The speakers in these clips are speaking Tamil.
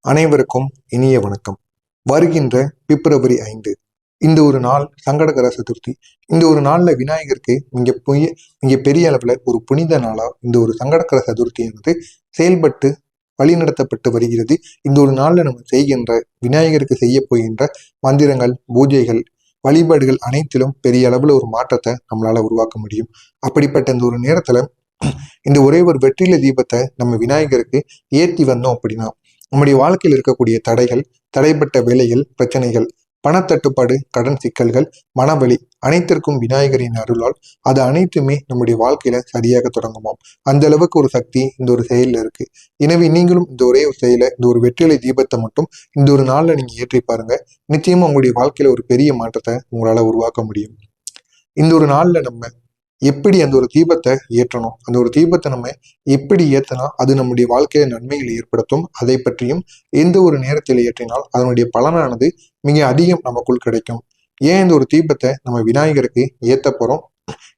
அனைவருக்கும் இனிய வணக்கம். வருகின்ற பிப்ரவரி 5 இந்த ஒரு நாள் சங்கடகர சதுர்த்தி. இந்த ஒரு நாள்ல விநாயகருக்கு மிக பெரிய அளவுல ஒரு புனித நாளா இந்த ஒரு சங்கடகர சதுர்த்தியானது செயல்பட்டு வழிநடத்தப்பட்டு வருகிறது. இந்த ஒரு நாள்ல நம்ம செய்கின்ற விநாயகருக்கு செய்ய போகின்ற மந்திரங்கள், பூஜைகள், வழிபாடுகள் அனைத்திலும் பெரிய அளவுல ஒரு மாற்றத்தை நம்மளால உருவாக்க முடியும். அப்படிப்பட்ட இந்த ஒரு நேரத்துல இந்த ஒரே ஒரு வெற்றிலை தீபத்தை நம்ம விநாயகருக்கு ஏற்றி வந்தோம் அப்படின்னா நம்முடைய வாழ்க்கையில் இருக்கக்கூடிய தடைகள், தடைப்பட்ட வேலைகள், பிரச்சனைகள், பணத்தட்டுப்பாடு, கடன் சிக்கல்கள், மனவலி அனைத்திற்கும் விநாயகரின் அருளால் அது அனைத்துமே நம்முடைய வாழ்க்கையில சரியாக தொடங்குமாம். அந்த அளவுக்கு ஒரு சக்தி இந்த ஒரு செயல்ல இருக்கு. எனவே நீங்களும் இந்த ஒரே ஒரு செயலை, இந்த ஒரு வெற்றிலை தீபத்தை மட்டும் இந்த ஒரு நாள்ல நீங்க ஏற்றி பாருங்க. நிச்சயமா உங்களுடைய வாழ்க்கையில ஒரு பெரிய மாற்றத்தை உங்களால உருவாக்க முடியும். இந்த ஒரு நாள்ல நம்ம எப்படி அந்த ஒரு தீபத்தை ஏற்றணும், அந்த ஒரு தீபத்தை நம்ம எப்படி ஏற்றினா அது நம்முடைய வாழ்க்கையில நன்மைகளை ஏற்படுத்தும், அதை பற்றியும் எந்த ஒரு நேரத்தில் ஏற்றினால் அதனுடைய பலனானது மிக அதிகம் நமக்குள் கிடைக்கும், ஏன் இந்த ஒரு தீபத்தை நம்ம விநாயகருக்கு ஏத்த போறோம்,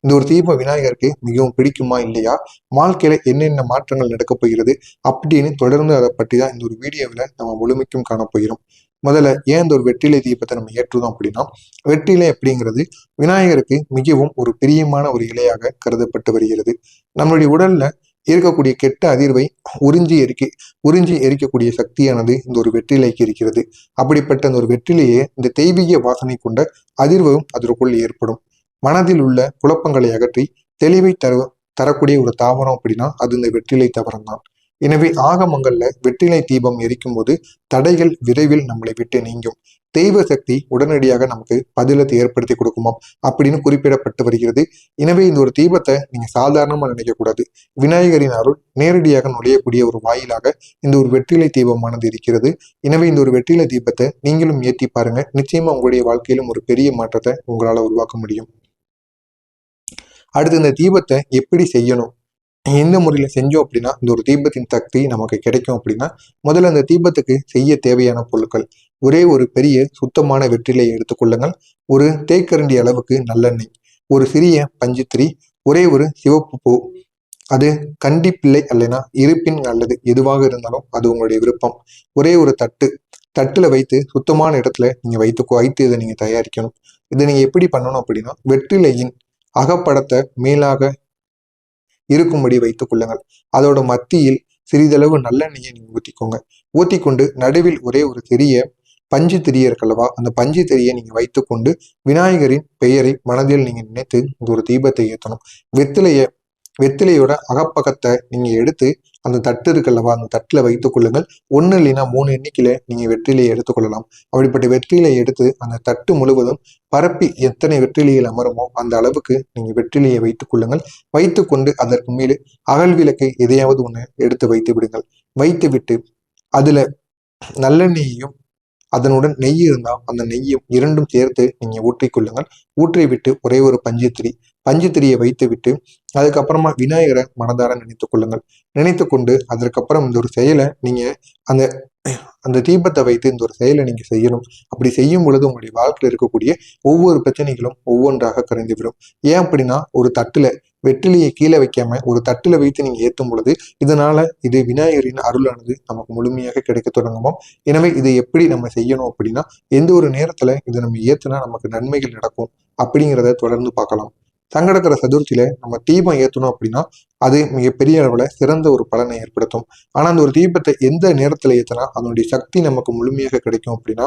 இந்த ஒரு தீபம் விநாயகருக்கு மிகவும் பிடிக்குமா இல்லையா, வாழ்க்கையில என்னென்ன மாற்றங்கள் நடக்கப் போகிறது அப்படின்னு தொடர்ந்து அதை பற்றி தான் இந்த ஒரு வீடியோவில் நம்ம முழுமைக்கும் காணப்போகிறோம். முதல்ல ஏன் இந்த ஒரு வெற்றிலை தீபத்தை நம்ம ஏற்றுதோம் அப்படின்னா, வெற்றிலை அப்படிங்கிறது விநாயகருக்கு மிகவும் ஒரு பிரியமான ஒரு இலையாக கருதப்பட்டு வருகிறது. நம்மளுடைய உடல்ல இருக்கக்கூடிய கெட்ட அதிர்வை உறிஞ்சி எரிக்கக்கூடிய சக்தியானது இந்த ஒரு வெற்றிலைக்கு இருக்கிறது. அப்படிப்பட்ட அந்த ஒரு வெற்றிலையே இந்த தெய்வீக வாசனை கொண்ட அதிர்வும் அதற்குள் ஏற்படும். மனதில் உள்ள குழப்பங்களை அகற்றி தெளிவை தரக்கூடிய ஒரு தாவரம் அப்படின்னா அது இந்த வெற்றிலை தாவரம் தான். எனவே ஆகமங்கள்ல வெற்றிலை தீபம் எரிக்கும் போது தடைகள் விரைவில் நம்மளை விட்டு நீங்கும், தெய்வ சக்தி உடனடியாக நமக்கு பதிலத்தை ஏற்படுத்தி கொடுக்குமாம் அப்படின்னு குறிப்பிடப்பட்டு வருகிறது. எனவே இந்த ஒரு தீபத்தை நீங்க சாதாரணமா நினைக்க கூடாது. விநாயகரின் அருள் நேரடியாக நுழையக்கூடிய ஒரு வாயிலாக இந்த ஒரு வெற்றிலை தீபமானது இருக்கிறது. எனவே இந்த ஒரு வெற்றிலை தீபத்தை நீங்களும் ஏற்றி பாருங்க. நிச்சயமா உங்களுடைய வாழ்க்கையிலும் ஒரு பெரிய மாற்றத்தை உங்களால உருவாக்க முடியும். அடுத்து இந்த தீபத்தை எப்படி செய்யணும், எந்த முறையில செஞ்சோம் அப்படின்னா இந்த ஒரு தீபத்தின் சக்தி நமக்கு கிடைக்கும் அப்படின்னா, முதல்ல அந்த தீபத்துக்கு செய்ய தேவையான பொருட்கள், ஒரே ஒரு பெரிய சுத்தமான வெற்றிலையை எடுத்துக்கொள்ளுங்கள், ஒரு தேக்கரண்டி அளவுக்கு நல்லெண்ணெய், ஒரு சிறிய பஞ்சுத்திரி, ஒரே ஒரு சிவப்பு பூ, அது கண்டிப்பில்லை அல்லனா இருப்பின் அல்லது எதுவாக இருந்தாலும் அது உங்களுடைய விருப்பம், ஒரே ஒரு தட்டுல வைத்து சுத்தமான இடத்துல நீங்க வைத்து இதை நீங்க தயாரிக்கணும். இதை நீங்க எப்படி பண்ணணும் அப்படின்னா, வெற்றிலையின் அகப்படத்தை மேலாக இருக்கும்படி வைத்துக் கொள்ளுங்கள். அதோட மத்தியில் சிறிதளவு நல்லெண்ணெயை நீங்க ஊத்திக்கொண்டு நடுவில் ஒரே ஒரு சிறிய பஞ்சு திரி இருக்கல்லவா, அந்த பஞ்சு திரியை நீங்க வைத்துக்கொண்டு விநாயகரின் பெயரை மனதில் நீங்க நினைத்து இந்த ஒரு தீபத்தை ஏற்றணும். வெத்திலையோட அகப்பக்கத்தை நீங்க எடுத்து அந்த தட்டு இருக்கல்லவா, அந்த தட்டுல வைத்துக் கொள்ளுங்கள். 1 இல்லைன்னா 3 எண்ணிக்கையில நீங்க வெற்றிலையை எடுத்துக்கொள்ளலாம். அப்படிப்பட்ட வெற்றிலையை எடுத்து அந்த தட்டு முழுவதும் பரப்பி எத்தனை வெற்றிலையில் அமருமோ அந்த அளவுக்கு நீங்க வெற்றிலையை வைத்துக் கொள்ளுங்கள். வைத்துக்கொண்டு அதற்கு மேலே அகல் விளக்கை எதையாவது ஒண்ணு எடுத்து வைத்து விடுங்கள். வைத்து விட்டு அதுல நல்லெண்ணெயையும் அதனுடன் நெய் இருந்தால் அந்த நெய்யும் இரண்டும் சேர்த்து நீங்க ஊற்றிக்கொள்ளுங்கள். ஊற்றிவிட்டு ஒரே ஒரு பஞ்சுத்திரியை வைத்து விட்டு அதுக்கப்புறமா விநாயகரை மனதார நினைத்துக் கொள்ளுங்கள். நினைத்து கொண்டு அதற்கப்புறம் இந்த ஒரு செயலை நீங்க அந்த அந்த தீபத்தை வைத்து இந்த ஒரு செயலை நீங்க செய்யணும். அப்படி செய்யும் பொழுது உங்களுடைய வாழ்க்கையில் இருக்கக்கூடிய ஒவ்வொரு பிரச்சனைகளும் ஒவ்வொன்றாக கரைந்துவிடும். ஏன் அப்படின்னா, ஒரு தட்டுல வெற்றிலையை கீழே வைக்காம ஒரு தட்டுல வைத்து நீங்க ஏற்றும் பொழுது இது விநாயகரின் அருளானது நமக்கு முழுமையாக கிடைக்க தொடங்குமோ. எனவே இதை எப்படி நம்ம செய்யணும் அப்படின்னா, எந்த ஒரு நேரத்துல இதை நம்ம ஏத்துனா நமக்கு நன்மைகள் நடக்கும் அப்படிங்கிறத தொடர்ந்து பார்க்கலாம். சங்கடகர சதுர்த்தியில நம்ம தீபம் ஏற்றணும் அப்படின்னா அது மிகப்பெரிய அளவுல சிறந்த ஒரு பலனை ஏற்படுத்தும். ஆனா அந்த ஒரு தீபத்தை எந்த நேரத்துல ஏற்றினா அதனுடைய சக்தி நமக்கு முழுமையாக கிடைக்கும் அப்படின்னா,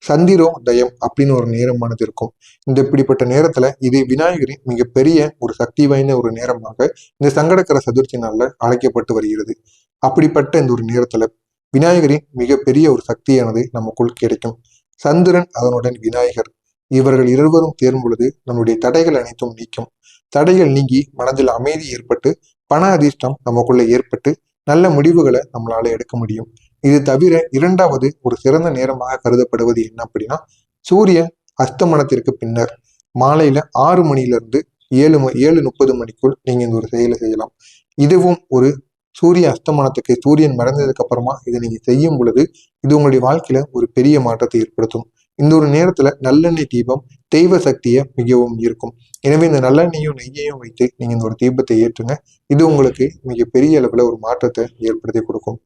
சந்திரோதயம் அப்படின்னு ஒரு நேரமானது இருக்கும். இந்த இப்படிப்பட்ட நேரத்துல இது விநாயகரின் மிகப்பெரிய ஒரு சக்தி வாய்ந்த ஒரு நேரமாக இந்த சங்கடகர சதுர்த்தி நாள்ல அழைக்கப்பட்டு வருகிறது. அப்படிப்பட்ட இந்த ஒரு நேரத்துல விநாயகரின் மிகப்பெரிய ஒரு சக்தியானது நமக்குள் கிடைக்கும். சந்திரன் அதனுடன் விநாயகர் இவர்கள் இருவரும் சேரும் பொழுது நம்முடைய தடைகள் அனைத்தும் நீக்கும். தடைகள் நீங்கி மனதில் அமைதி ஏற்பட்டு பண அதிர்ஷ்டம் நமக்குள்ள ஏற்பட்டு நல்ல முடிவுகளை நம்மளால எடுக்க முடியும். இது தவிர இரண்டாவது ஒரு சிறந்த நேரமாக கருதப்படுவது என்ன அப்படின்னா, சூரிய அஸ்தமனத்திற்கு பின்னர் மாலையில 6 மணியிலிருந்து 7:30 மணிக்குள் நீங்க இந்த ஒரு செயலை செய்யலாம். இதுவும் ஒரு சூரிய அஸ்தமனத்துக்கு சூரியன் மறைந்ததுக்கு அப்புறமா இதை நீங்க செய்யும் பொழுது இது உங்களுடைய வாழ்க்கையில ஒரு பெரிய மாற்றத்தை ஏற்படுத்தும். இந்த ஒரு நேரத்துல நல்லெண்ணெய் தீபம் தெய்வ சக்தியை மிகவும் இருக்கும். எனவே இந்த நல்லெண்ணெயும் நெய்யையும் வைத்து நீங்க இந்த ஒரு தீபத்தை ஏற்றுங்க. இது உங்களுக்கு மிக பெரிய அளவுல ஒரு மாற்றத்தை ஏற்படுத்தி கொடுக்கும்.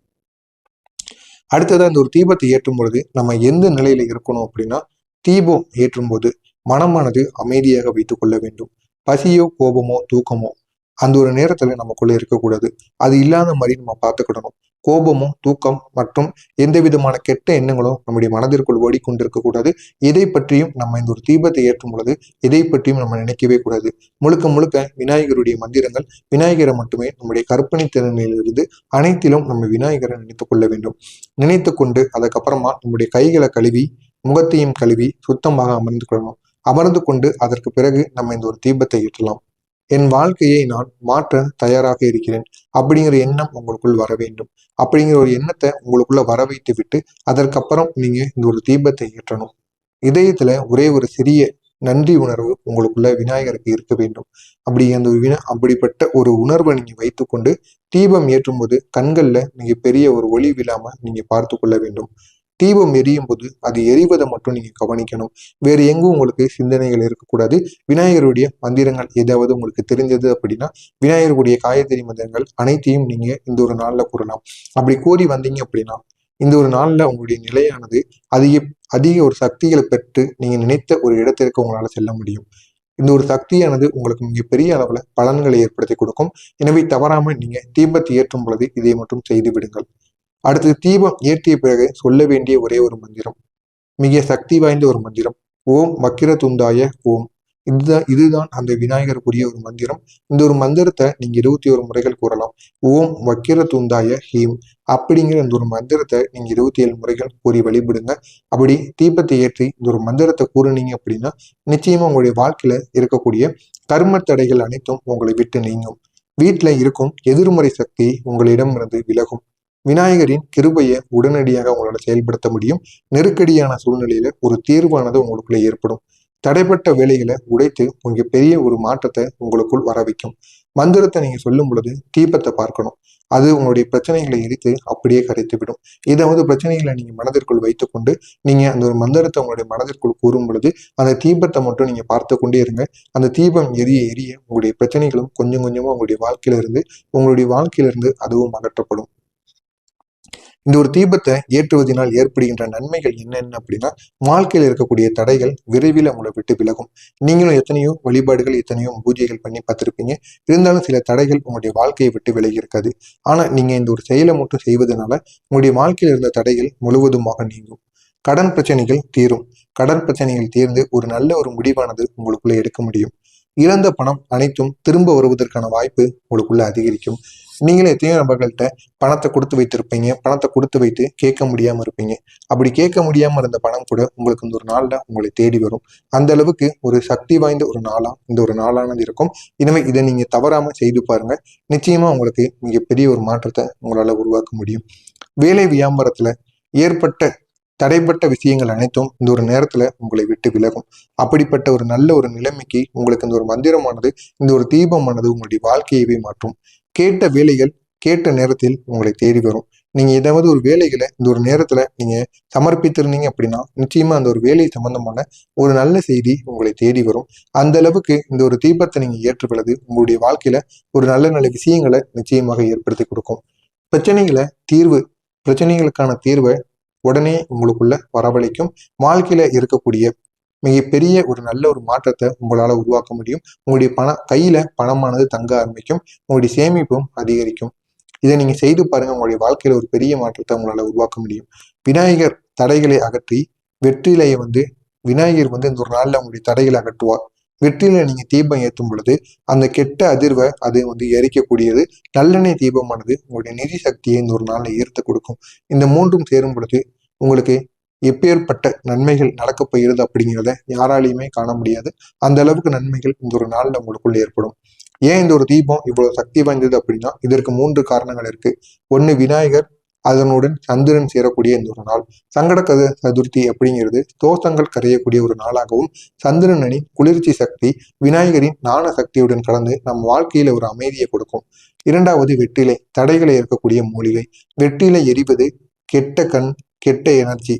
அடுத்ததா இந்த ஒரு தீபத்தை ஏற்றும் பொழுது நம்ம எந்த நிலையில இருக்கணும் அப்படின்னா, தீபம் ஏற்றும் போது மனமானது அமைதியாக வைத்துக் கொள்ள வேண்டும். பசியோ கோபமோ தூக்கமோ அந்த ஒரு நேரத்துல நமக்குள்ள இருக்கக்கூடாது. அது இல்லாத மாதிரி நம்ம பார்த்துக்கிடணும். கோபமும் தூக்கம் மற்றும் எந்த விதமான கெட்ட எண்ணங்களும் நம்முடைய மனதிற்குள் ஓடிக்கொண்டிருக்க கூடாது. இதை பற்றியும் நம்ம இந்த ஒரு தீபத்தை ஏற்றும் பொழுது இதை பற்றியும் நம்ம நினைக்கவே கூடாது. முழுக்க முழுக்க விநாயகருடைய மந்திரங்கள், விநாயகரை மட்டுமே நம்முடைய கற்பனை திறனிலிருந்து அனைத்திலும் நம்ம விநாயகரை நினைத்துக் கொள்ள வேண்டும். நினைத்து கொண்டு அதுக்கப்புறமா நம்முடைய கைகளை கழுவி முகத்தையும் கழுவி சுத்தமாக அமர்ந்து கொள்ளணும். அமர்ந்து கொண்டு அதற்கு பிறகு நம்ம இந்த ஒரு தீபத்தை ஏற்றலாம். என் வாழ்க்கையை நான் மாற்ற தயாராக இருக்கிறேன் அப்படிங்கிற எண்ணம் உங்களுக்குள் வர வேண்டும். அப்படிங்கிற ஒரு எண்ணத்தை உங்களுக்குள்ள வர வைத்து விட்டு அதற்கப்புறம் நீங்க இந்த ஒரு தீபத்தை ஏற்றணும். இதயத்துல ஒரே ஒரு சிறிய நன்றி உணர்வு உங்களுக்குள்ள விநாயகருக்கு இருக்க வேண்டும். அப்படி அந்த அப்படிப்பட்ட ஒரு உணர்வை நீங்க வைத்துக்கொண்டு தீபம் ஏற்றும் போது கண்கள்ல நீங்க பெரிய ஒரு ஒளி விழாம நீங்க பார்த்து கொள்ள வேண்டும். தீபம் எரியும் போது அது எரிவதை மட்டும் நீங்க கவனிக்கணும். வேறு எங்கும் உங்களுக்கு சிந்தனைகள் இருக்கக்கூடாது. விநாயகருடைய மந்திரங்கள் ஏதாவது உங்களுக்கு தெரிஞ்சது அப்படின்னா விநாயகருடைய காயத்ரி மந்திரங்கள் அனைத்தையும் நீங்க இந்த ஒரு நாள்ல கூறலாம். அப்படி கூறி வந்தீங்க அப்படின்னா இந்த ஒரு நாள்ல உங்களுடைய நிலையானது அதிக அதிக ஒரு சக்திகளை பெற்று நீங்க நினைத்த ஒரு இடத்திற்கு உங்களால செல்ல முடியும். இந்த ஒரு சக்தியானது உங்களுக்கு மிகப்பெரிய அளவுல பலன்களை ஏற்படுத்தி கொடுக்கும். எனவே தவறாம நீங்க தீபத்தை ஏற்றும் பொழுது இதை மட்டும் செய்து விடுங்கள். அடுத்து தீபம் ஏற்றிய பிறகு சொல்ல வேண்டிய ஒரே ஒரு மந்திரம், மிக சக்தி வாய்ந்த ஒரு மந்திரம். ஓம் வக்கிரதுண்டாய ஓம். இதுதான் அந்த விநாயகருக்குரிய ஒரு மந்திரம். இந்த ஒரு மந்திரத்தை நீங்க 21 முறைகள் கூறலாம். ஓம் வக்கிரதுண்டாய ஹீம் அப்படிங்கிற இந்த ஒரு மந்திரத்தை நீங்க 27 முறைகள் கூறி வழிபடுங்க. அப்படி தீபத்தை ஏற்றி இந்த ஒரு மந்திரத்தை கூறுனீங்க அப்படின்னா நிச்சயமா உங்களுடைய வாழ்க்கையில இருக்கக்கூடிய கர்ம தடைகள் அனைத்தும் உங்களை விட்டு நீங்கும். வீட்டுல இருக்கும் எதிர்மறை சக்தி உங்களிடமிருந்து விலகும். விநாயகரின் கிருபையை உடனடியாக உங்களால செயல்படுத்த முடியும். நெருக்கடியான சூழ்நிலையில ஒரு தீர்வானது உங்களுக்குள்ள ஏற்படும். தடைப்பட்ட வேலைகளை உடைத்து உங்க பெரிய ஒரு மாற்றத்தை உங்களுக்குள் வர வைக்கும். மந்திரத்தை நீங்க சொல்லும் பொழுது தீபத்தை பார்க்கணும். அது உங்களுடைய பிரச்சனைகளை எரித்து அப்படியே கரைத்து விடும். ஏதாவது பிரச்சனைகளை நீங்க மனதிற்குள் வைத்துக்கொண்டு நீங்க அந்த ஒரு மந்திரத்தை உங்களுடைய மனதிற்குள் கூறும் பொழுது அந்த தீபத்தை மட்டும் நீங்க பார்த்து கொண்டே இருங்க. அந்த தீபம் எரிய எரிய உங்களுடைய பிரச்சனைகளும் கொஞ்சம் கொஞ்சமா உங்களுடைய வாழ்க்கையில இருந்து அதுவும் அகற்றப்படும். இந்த ஒரு தீபத்தை ஏற்றுவதனால் ஏற்படுகின்ற நன்மைகள் என்னென்ன அப்படின்னா, வாழ்க்கையில் இருக்கக்கூடிய தடைகள் விரைவில் உங்களை விட்டு விலகும். நீங்களும் எத்தனையோ வழிபாடுகள் எத்தனையோ பூஜைகள் பண்ணி பார்த்துருப்பீங்க. இருந்தாலும் சில தடைகள் உங்களுடைய வாழ்க்கையை விட்டு விலகி இருக்காது. ஆனா நீங்க இந்த ஒரு செயலை மட்டும் செய்வதனால உங்களுடைய வாழ்க்கையில் இருந்த தடைகள் முழுவதுமாக நீங்கும். கடன் பிரச்சனைகள் தீரும். கடன் பிரச்சனைகள் தீர்ந்து ஒரு நல்ல ஒரு முடிவானது உங்களுக்குள்ள எடுக்க முடியும். இழந்த பணம் அனைத்தும் திரும்ப வருவதற்கான வாய்ப்பு உங்களுக்குள்ள அதிகரிக்கும். நீங்களே எத்தனையோ நபர்கள்ட்ட பணத்தை கொடுத்து வைத்திருப்பீங்க. பணத்தை கொடுத்து வைத்து கேட்க முடியாம இருப்பீங்க. அப்படி கேட்க முடியாம இருந்த பணம் கூட உங்களுக்கு இந்த ஒரு நாள்ல உங்களை தேடி வரும். அந்த அளவுக்கு ஒரு சக்தி வாய்ந்த ஒரு நாளா இந்த ஒரு நாளானது இருக்கும். எனவே இதை நீங்க தவறாம செய்து பாருங்க. நிச்சயமா உங்களுக்கு மிகப்பெரிய ஒரு மாற்றத்தை உங்களால உருவாக்க முடியும். வேலை வியாபாரத்துல ஏற்பட்ட தடைப்பட்ட விஷயங்கள் அனைத்தும் இந்த ஒரு நேரத்துல உங்களை விட்டு விலகும். அப்படிப்பட்ட ஒரு நல்ல ஒரு நிலைமைக்கு உங்களுக்கு இந்த ஒரு மந்திரமானது, இந்த ஒரு தீபமானது உங்களுடைய வாழ்க்கையவே மாற்றும். கேட்ட வேலைகள் கேட்ட நேரத்தில் உங்களை தேடி வரும். நீங்க ஏதாவது ஒரு வேலைகளை இந்த ஒரு நேரத்துல நீங்க சமர்ப்பித்திருந்தீங்க அப்படின்னா நிச்சயமா அந்த ஒரு வேலை சம்பந்தமான ஒரு நல்ல செய்தி உங்களை தேடி வரும். அந்த அளவுக்கு இந்த ஒரு தீபத்தை நீங்க ஏற்றுக்கொள்வது உங்களுடைய வாழ்க்கையில ஒரு நல்ல நல்ல விஷயங்களை நிச்சயமாக ஏற்படுத்தி கொடுக்கும். பிரச்சனைகளுக்கான தீர்வை உடனே உங்களுக்குள்ள வரவழைக்கும். வாழ்க்கையில இருக்கக்கூடிய மிகப்பெரிய ஒரு நல்ல ஒரு மாற்றத்தை உங்களால உருவாக்க முடியும். உங்களுடைய கையில பணமானது தங்க ஆரம்பிக்கும். உங்களுடைய சேமிப்பும் அதிகரிக்கும். இதை நீங்க செய்து பாருங்க. உங்களுடைய வாழ்க்கையில ஒரு பெரிய மாற்றத்தை உங்களால உருவாக்க முடியும். விநாயகர் தடைகளை அகற்றி வெற்றிலையை விநாயகர் இந்த ஒரு நாள்ல உங்களுடைய தடைகளை அகற்றுவார். வெற்றில நீங்க தீபம் ஏற்றும் பொழுது அந்த கெட்ட அதிர்வை அது எரிக்கக்கூடியது. நல்லெண்ணெய் தீபமானது உங்களுடைய நிதி சக்தியை இந்த ஒரு நாள்ல ஈர்த்து கொடுக்கும். இந்த மூன்றும் சேரும் பொழுது உங்களுக்கு எப்பேற்பட்ட நன்மைகள் நடக்கப் போகிறது அப்படிங்கிறத யாராலையுமே காண முடியாது. அந்த அளவுக்கு நன்மைகள் இந்த ஒரு நாள்ல உங்களுக்குள்ள ஏற்படும். ஏன் இந்த ஒரு தீபம் இவ்வளவு சக்தி வாய்ந்தது அப்படின்னா இதற்கு 3 காரணங்கள் இருக்கு. ஒண்ணு விநாயகர், அதனுடன் சந்திரன் சேரக்கூடிய இந்த ஒரு நாள். சங்கட சதுர்த்தி அப்படிங்கிறது தோஷங்கள் கரையக்கூடிய ஒரு நாளாகவும், சந்திரனின் குளிர்ச்சி சக்தி விநாயகரின் ஞான சக்தியுடன் கலந்து நம் வாழ்க்கையில ஒரு அமைதியை கொடுக்கும். 2வது வெற்றிலை, தடைகளை இருக்கக்கூடிய மூலிகை. வெற்றிலை எரிவது கெட்ட கண், கெட்ட எனர்ஜி,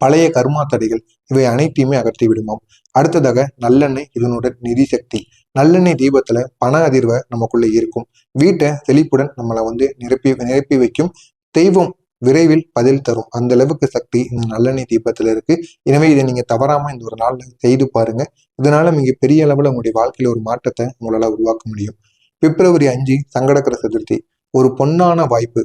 பழைய கர்மா தடைகள் இவை அனைத்தையுமே அகற்றி விடுமாம். அடுத்ததாக நல்லெண்ணெய், இதனுடன் நிதி சக்தி. நல்லெண்ணெய் தீபத்துல பண அதிர்வை நமக்குள்ள இருக்கும். வீட்டை செழிப்புடன் நம்மளை நிரப்பி வைக்கும். தெய்வம் விரைவில் பதில் தரும் அந்த அளவுக்கு சக்தி இந்த நல்லெண்ணெய் தீபத்துல இருக்கு. எனவே இதை நீங்க தவறாம இந்த ஒரு நாள்ல செய்து பாருங்க. இதனால மிக பெரிய அளவுல உங்களுடைய வாழ்க்கையில ஒரு மாற்றத்தை உங்களால உருவாக்க முடியும். பிப்ரவரி 5 சங்கடகர சதுர்த்தி, ஒரு பொன்னான வாய்ப்பு.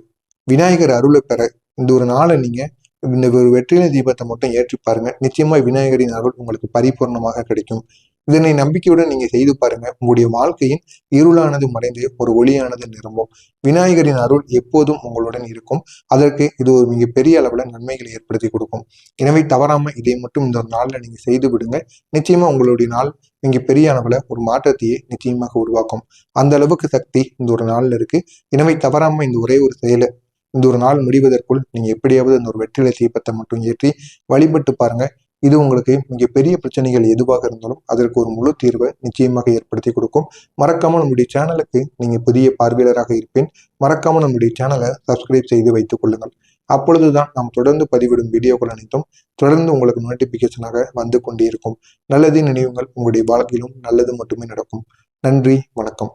விநாயகர் அருளை பெற இந்த ஒரு நாளை நீங்க இந்த ஒரு வெற்றிலை தீபத்தை மட்டும் ஏற்றி பாருங்க. நிச்சயமா விநாயகரின் அருள் உங்களுக்கு பரிபூர்ணமாக கிடைக்கும். இதனை நம்பிக்கையுடன் நீங்க செய்து பாருங்க. உங்களுடைய வாழ்க்கையின் இருளானது மறைந்து ஒரு ஒளியானது நிரம்பும். விநாயகரின் அருள் எப்போதும் உங்களுடன் இருக்கும். அதற்கு இது ஒரு மிகப்பெரிய அளவுல நன்மைகளை ஏற்படுத்தி கொடுக்கும். எனவே தவறாம இதை மட்டும் இந்த ஒரு நாள்ல நீங்க செய்து விடுங்க. நிச்சயமா உங்களுடைய நாள் மிக பெரிய அளவுல ஒரு மாற்றத்தையே நிச்சயமாக உருவாக்கும். அந்த அளவுக்கு சக்தி இந்த ஒரு நாள்ல இருக்கு. எனவே தவறாம இந்த ஒரே ஒரு செயலை இந்த ஒரு நாள் முடிவதற்குள் நீங்க எப்படியாவது இந்த ஒரு வெற்றிலை தீபத்தை மட்டும் ஏற்றி வழிபட்டு பாருங்க. இது உங்களுக்கு மிகப்பெரிய பிரச்சனைகள் எதுவாக இருந்தாலும் அதற்கு ஒரு முழு தீர்வை நிச்சயமாக ஏற்படுத்தி கொடுக்கும். மறக்காம நம்முடைய சேனலுக்கு நீங்க புதிய பார்வையாளராக இருப்பேன். மறக்காம நம்முடைய சேனலை சப்ஸ்கிரைப் செய்து வைத்துக் கொள்ளுங்கள். அப்பொழுதுதான் நாம் தொடர்ந்து பதிவிடும் வீடியோக்கள் அனைத்தும் தொடர்ந்து உங்களுக்கு நோட்டிபிகேஷனாக வந்து கொண்டே இருக்கும். நல்லதே நினைவுங்கள். உங்களுடைய வாழ்க்கையிலும் நல்லது மட்டுமே நடக்கும். நன்றி, வணக்கம்.